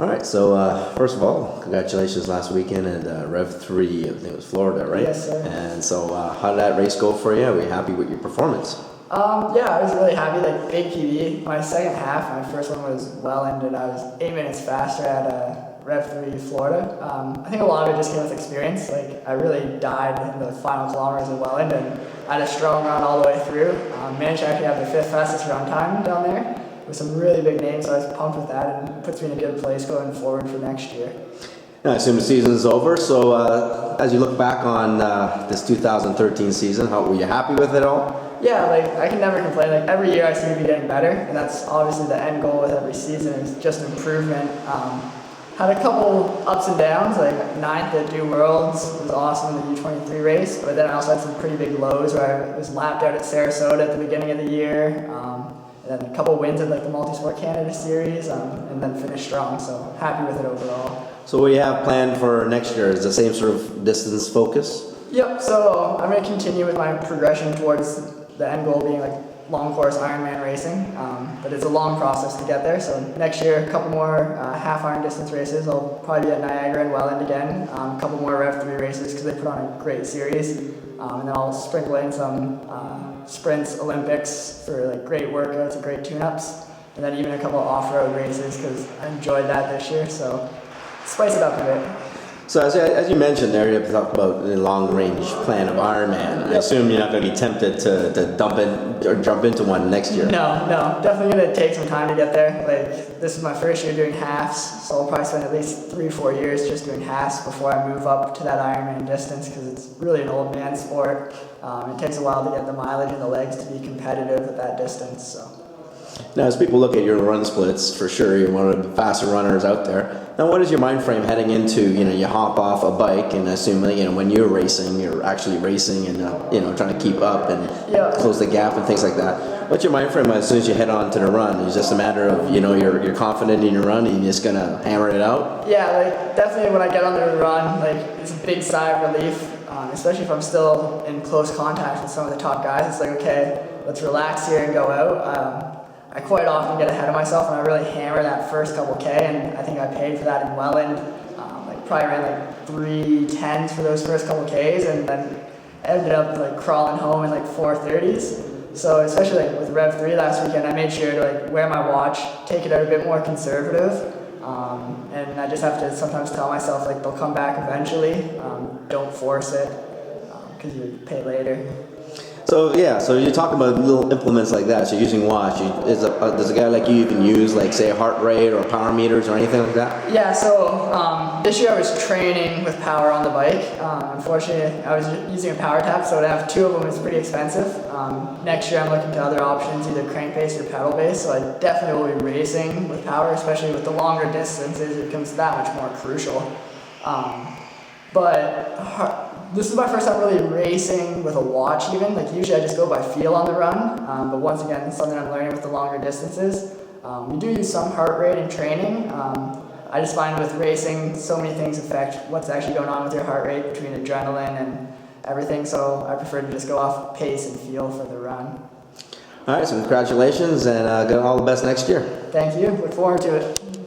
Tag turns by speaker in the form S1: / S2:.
S1: All right, so first of all, congratulations last weekend at Rev 3, I think it was Florida, right?
S2: Yes, sir.
S1: And so how did that race go for you? Were you happy with your performance?
S2: Yeah, I was really happy, like big PB. My second half, my first one was well ended. I was 8 minutes faster at Rev 3 Florida. I think a lot of it just came with experience. Like I really died in the final kilometers of Welland and I had a strong run all the way through. Managed to actually have the 5th fastest run time down there with some really big names, so I was pumped with that and it puts me in a good place going forward for next year.
S1: I assume the season's over, so as you look back on this 2013 season, how were you happy with it all?
S2: Yeah, like I can never complain. Like every year I seem to be getting better, and that's obviously the end goal with every season is just improvement. Had a couple ups and downs, like 9th at Dew Worlds was awesome in the U23 race, but then I also had some pretty big lows where I was lapped out at Sarasota at the beginning of the year, and then a couple wins at like the MultiSport Canada Series, and then finished strong, so happy with it overall.
S1: So what do you have planned for next year? Is the same sort of distance focus?
S2: Yep, so I'm going to continue with my progression towards the end goal being like long course Ironman racing, but it's a long process to get there. So next year, a couple more half Iron distance races. I'll probably be at Niagara and Welland again. A couple more Rev 3 races because they put on a great series, and then I'll sprinkle in some sprints, Olympics for like great workouts and great tune-ups, and then even a couple off-road races because I enjoyed that this year. So spice it up a bit.
S1: So as you mentioned there, you talked about the long-range plan of Ironman. I assume you're not going to be tempted to dump in or jump into one next year.
S2: No, definitely going to take some time to get there. Like this is my first year doing halves, so I'll probably spend at least 3-4 years just doing halves before I move up to that Ironman distance because it's really an old man sport. It takes a while to get the mileage and the legs to be competitive at that distance. So.
S1: Now, as people look at your run splits, for sure, you're one of the faster runners out there. Now, what is your mind frame heading into, you hop off a bike and assume, when you're racing, you're actually racing and, trying to keep up and close the gap and things like that. What's your mind frame as soon as you head on to the run? Is it just a matter of, you're confident in your run and you're just going to hammer it out?
S2: Yeah, like definitely when I get on the run, like it's a big sigh of relief, especially if I'm still in close contact with some of the top guys. It's like, okay, let's relax here and go out. I quite often get ahead of myself and I really hammer that first couple K, and I think I paid for that in Welland. Probably ran like 3:10s for those first couple Ks, and then ended up like crawling home in like 4:30s. So especially like with Rev 3 last weekend, I made sure to like wear my watch, take it out a bit more conservative, and I just have to sometimes tell myself like they'll come back eventually. Don't force it because you pay later.
S1: So you're talking about little implements like that. So you're using watch. Does a guy like you even use like say heart rate or power meters or anything like that?
S2: Yeah. So this year I was training with power on the bike. Unfortunately, I was using a power tap, so to have 2 of them is pretty expensive. Next year I'm looking to other options, either crank based or pedal based. So I definitely will be racing with power, especially with the longer distances. It becomes that much more crucial. This is my first time really racing with a watch even. Like usually I just go by feel on the run, but once again, it's something I'm learning with the longer distances. We do use some heart rate in training. I just find with racing, so many things affect what's actually going on with your heart rate between adrenaline and everything, so I prefer to just go off pace and feel for the run.
S1: All right, so congratulations and all the best next year.
S2: Thank you. Look forward to it.